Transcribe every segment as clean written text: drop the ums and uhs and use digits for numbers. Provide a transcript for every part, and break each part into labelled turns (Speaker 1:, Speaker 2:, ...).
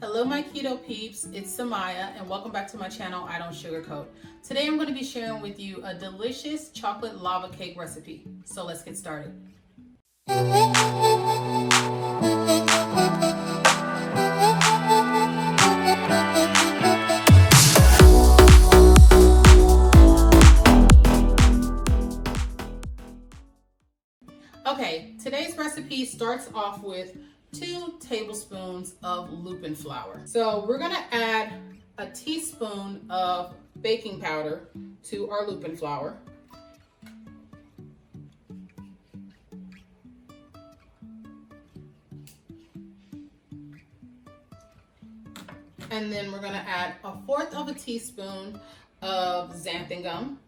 Speaker 1: Hello my keto peeps, it's Samaya and welcome back to my channel, I Don't Sugarcoat. Today I'm going to be sharing with you a delicious chocolate lava cake recipe. So let's get started. Okay, today's recipe starts off with 2 tablespoons of Lupin Flour. So we're gonna add a teaspoon of baking powder to our Lupin Flour. And then we're gonna add 1/4 of a teaspoon of Xanthan Gum.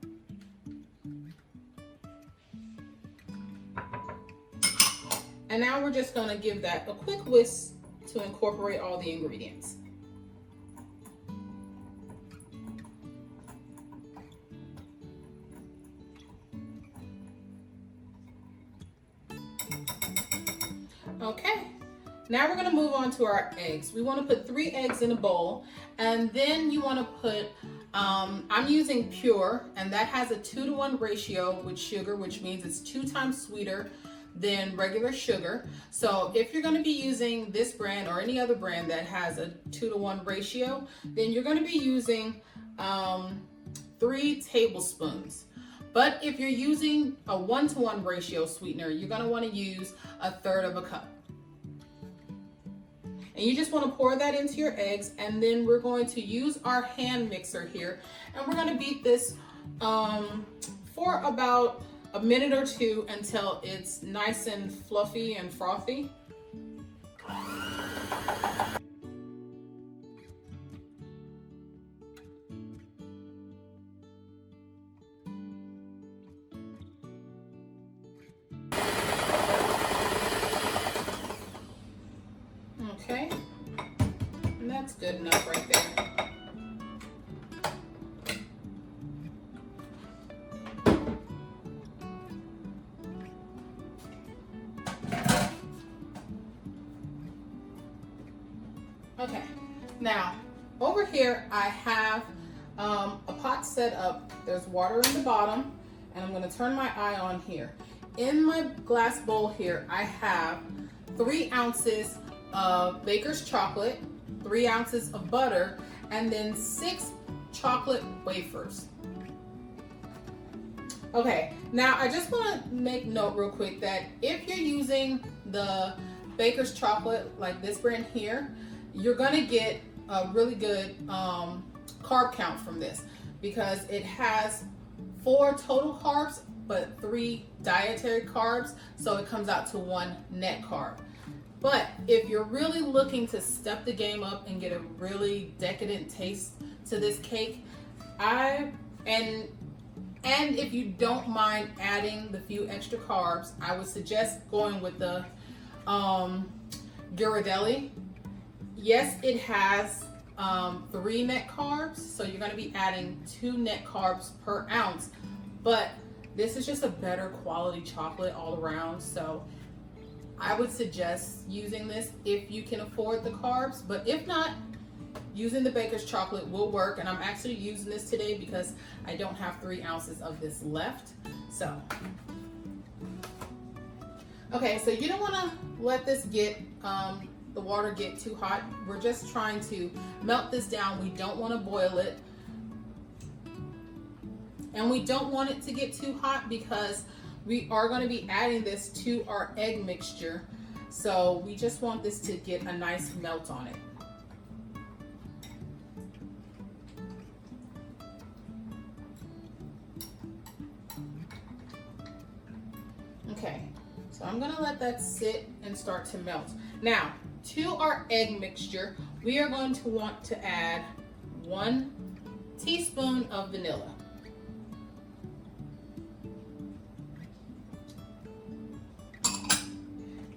Speaker 1: And now we're just gonna give that a quick whisk to incorporate all the ingredients. Okay, now we're gonna move on to our eggs. We wanna put 3 eggs in a bowl, and then you wanna put, I'm using pure, and that has a 2-to-1 ratio with sugar, which means it's 2 times sweeter than regular sugar. So if you're going to be using this brand or any other brand that has a 2-to-1 ratio, then you're going to be using 3 tablespoons. But if you're using a 1-to-1 ratio sweetener, you're going to want to use 1/3 of a cup. And you just want to pour that into your eggs, and then we're going to use our hand mixer here, and we're going to beat this for about a minute or 2 until it's nice and fluffy and frothy. Okay, and that's good enough right there. Okay, now over here I have a pot set up. There's water in the bottom, and I'm going to turn my eye on here. In my glass bowl here, I have 3 ounces of baker's chocolate, 3 ounces of butter, and then 6 chocolate wafers. Okay, now I just want to make note real quick that if you're using the baker's chocolate like this brand here, you're gonna get a really good carb count from this, because it has 4 total carbs but 3 dietary carbs, so it comes out to 1 net carb. But if you're really looking to step the game up and get a really decadent taste to this cake, and if you don't mind adding the few extra carbs, I would suggest going with the Ghirardelli. Yes, it has 3 net carbs, so you're going to be adding 2 net carbs per ounce, but this is just a better quality chocolate all around, so I would suggest using this if you can afford the carbs. But if not, using the baker's chocolate will work, and I'm actually using this today because I don't have 3 ounces of this left. So okay, so you don't want to let this get the water get too hot. We're just trying to melt this down. We don't want to boil it, and we don't want it to get too hot because we are going to be adding this to our egg mixture. So we just want this to get a nice melt on it. Okay, so I'm going to let that sit and start to melt. Now, to our egg mixture, we are going to want to add 1 teaspoon of vanilla.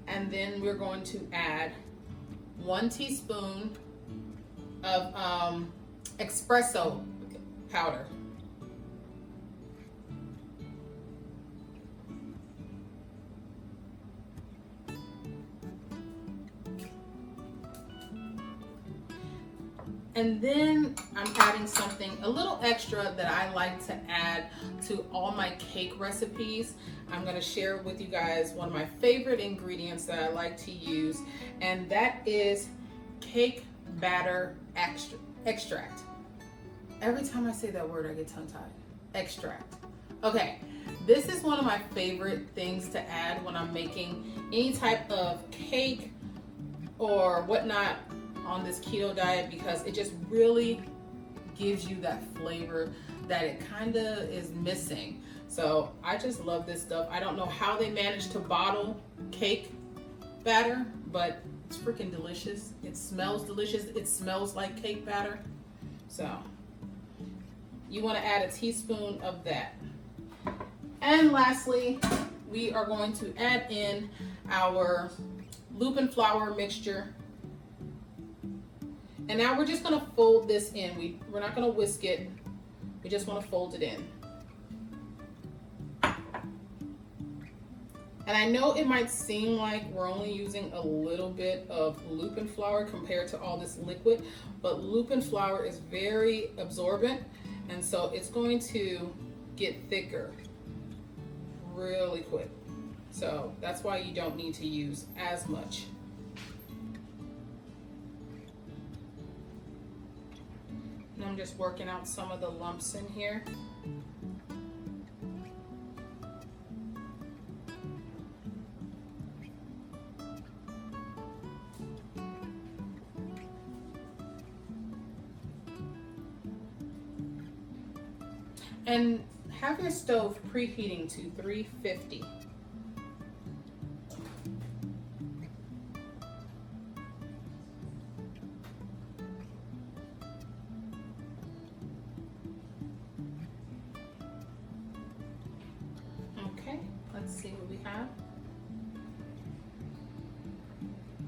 Speaker 1: And then we're going to add 1 teaspoon of espresso powder. And then I'm adding something a little extra that I like to add to all my cake recipes. I'm gonna share with you guys one of my favorite ingredients that I like to use, and that is cake batter extract. Every time I say that word, I get tongue-tied. Extract. Okay, this is one of my favorite things to add when I'm making any type of cake or whatnot on this keto diet, because it just really gives you that flavor that it kind of is missing. So I just love this stuff. I don't know how they managed to bottle cake batter, but it's freaking delicious. It smells delicious. It smells like cake batter. So you want to add a teaspoon of that. And lastly, we are going to add in our Lupin Flour mixture. And now we're just going to fold this in. We're not going to whisk it. We just want to fold it in. And I know it might seem like we're only using a little bit of Lupin Flour compared to all this liquid, but Lupin Flour is very absorbent, and so it's going to get thicker really quick. So that's why you don't need to use as much. And I'm just working out some of the lumps in here. And have your stove preheating to 350. Okay, let's see what we have.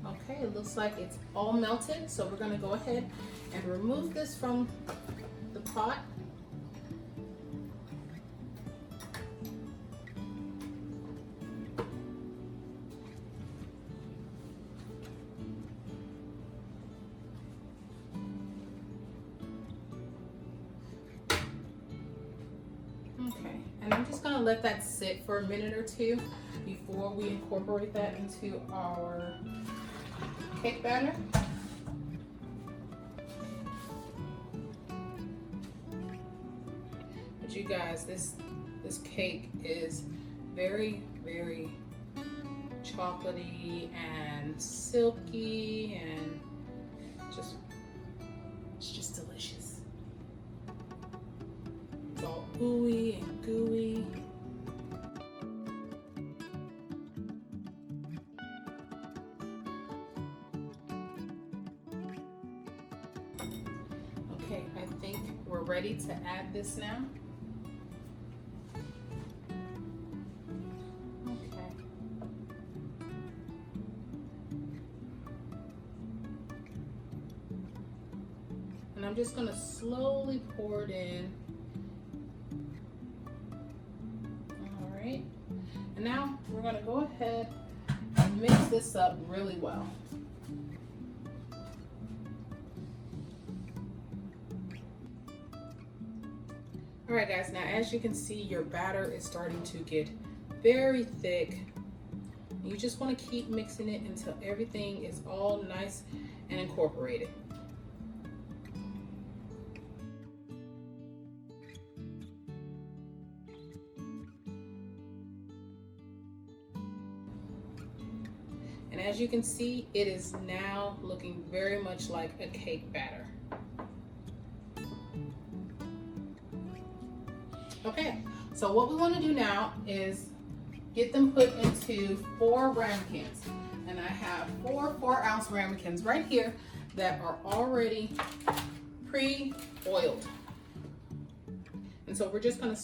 Speaker 1: Okay, it looks like it's all melted, so we're going to go ahead and remove this from the pot. Okay, and I'm just gonna let that sit for a minute or two before we incorporate that into our cake batter. But you guys, this cake is very, very chocolatey and silky, and it's just delicious. It's all ooey and gooey. Okay, I think we're ready to add this now. Okay. And I'm just gonna slowly pour it in. And now we're going to go ahead and mix this up really well. All right, guys, now as you can see, your batter is starting to get very thick. You just want to keep mixing it until everything is all nice and incorporated. And as you can see, it is now looking very much like a cake batter. Okay, so what we want to do now is get them put into 4 ramekins. And I have 4 4-ounce ramekins right here that are already pre-oiled. And so we're just going to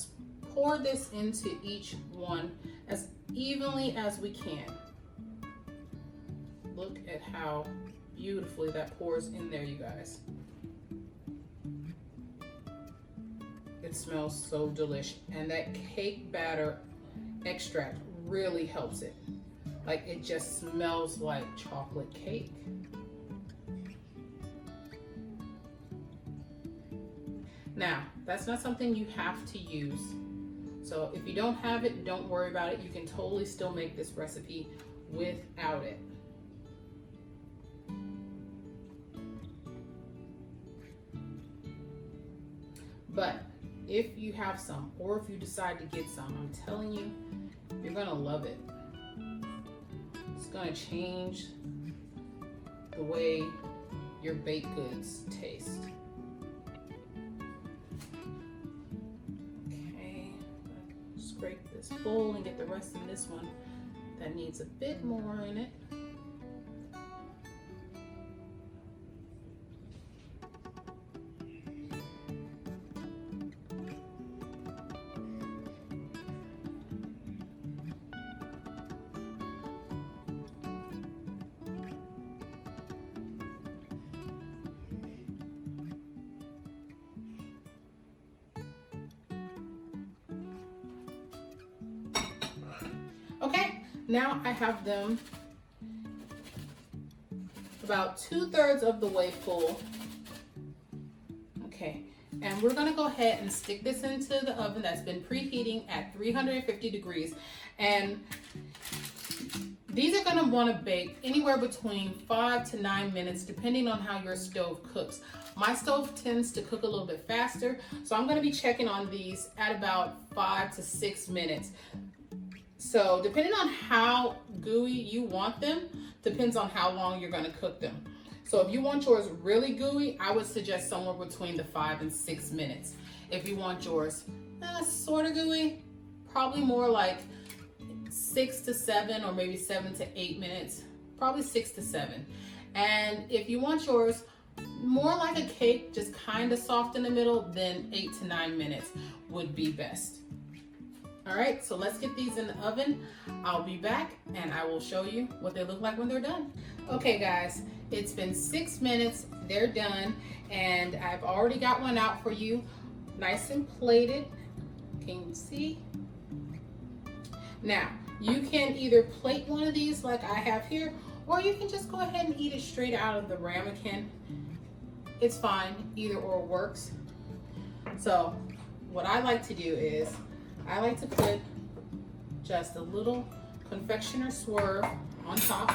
Speaker 1: pour this into each one as evenly as we can. Look at how beautifully that pours in there, you guys. It smells so delicious. And that cake batter extract really helps it. Like, it just smells like chocolate cake. Now, that's not something you have to use. So if you don't have it, don't worry about it. You can totally still make this recipe without it. But if you have some, or if you decide to get some, I'm telling you, you're gonna love it. It's gonna change the way your baked goods taste. Okay, scrape this bowl and get the rest of this one that needs a bit more in it. Okay, now I have them about 2/3 of the way full. Okay, and we're gonna go ahead and stick this into the oven that's been preheating at 350 degrees. And these are gonna wanna bake anywhere between 5 to 9 minutes, depending on how your stove cooks. My stove tends to cook a little bit faster, so I'm gonna be checking on these at about 5 to 6 minutes. So depending on how gooey you want them, depends on how long you're gonna cook them. So if you want yours really gooey, I would suggest somewhere between the 5 and 6 minutes. If you want yours sort of gooey, probably more like 6 to 7 or maybe 7 to 8 minutes, probably 6 to 7. And if you want yours more like a cake, just kind of soft in the middle, then 8 to 9 minutes would be best. All right, so let's get these in the oven. I'll be back and I will show you what they look like when they're done. Okay guys, it's been 6 minutes, they're done, and I've already got one out for you, nice and plated. Can you see? Now, you can either plate one of these like I have here, or you can just go ahead and eat it straight out of the ramekin. It's fine, either or works. So what I like to do is, I like to put just a little confectioner swerve on top.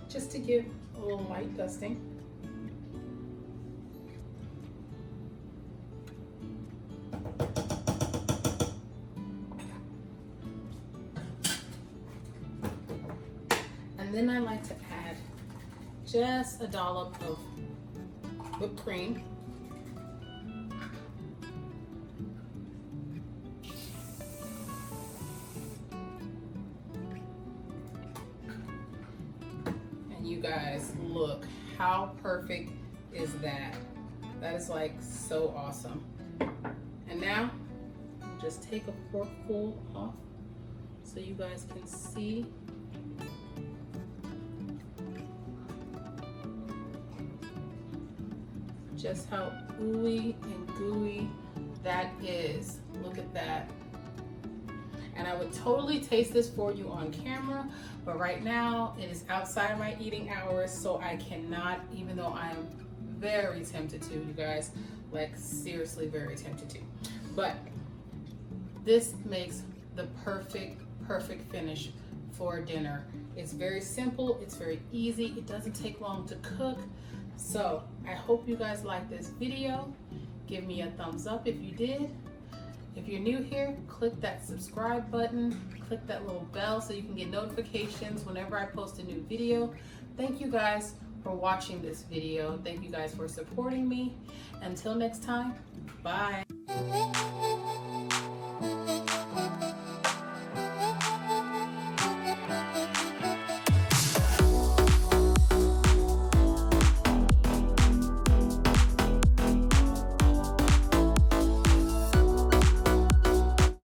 Speaker 1: Just to give a little light dusting. And then I like to add just a dollop of whipped cream. And you guys, look, how perfect is that? That is like so awesome. And now, just take a forkful off so you guys can see. Just how ooey and gooey that is. Look at that. And I would totally taste this for you on camera, but right now it is outside of my eating hours, so I cannot, even though I am very tempted to, you guys, like seriously very tempted to. But this makes the perfect finish for dinner. It's very simple, it's very easy, it doesn't take long to cook. So I hope you guys like this video. Give me a thumbs up if you did. If you're new here, click that subscribe button, click that little bell so you can get notifications whenever I post a new video. Thank you guys for watching this video. Thank you guys for supporting me. Until next time, bye.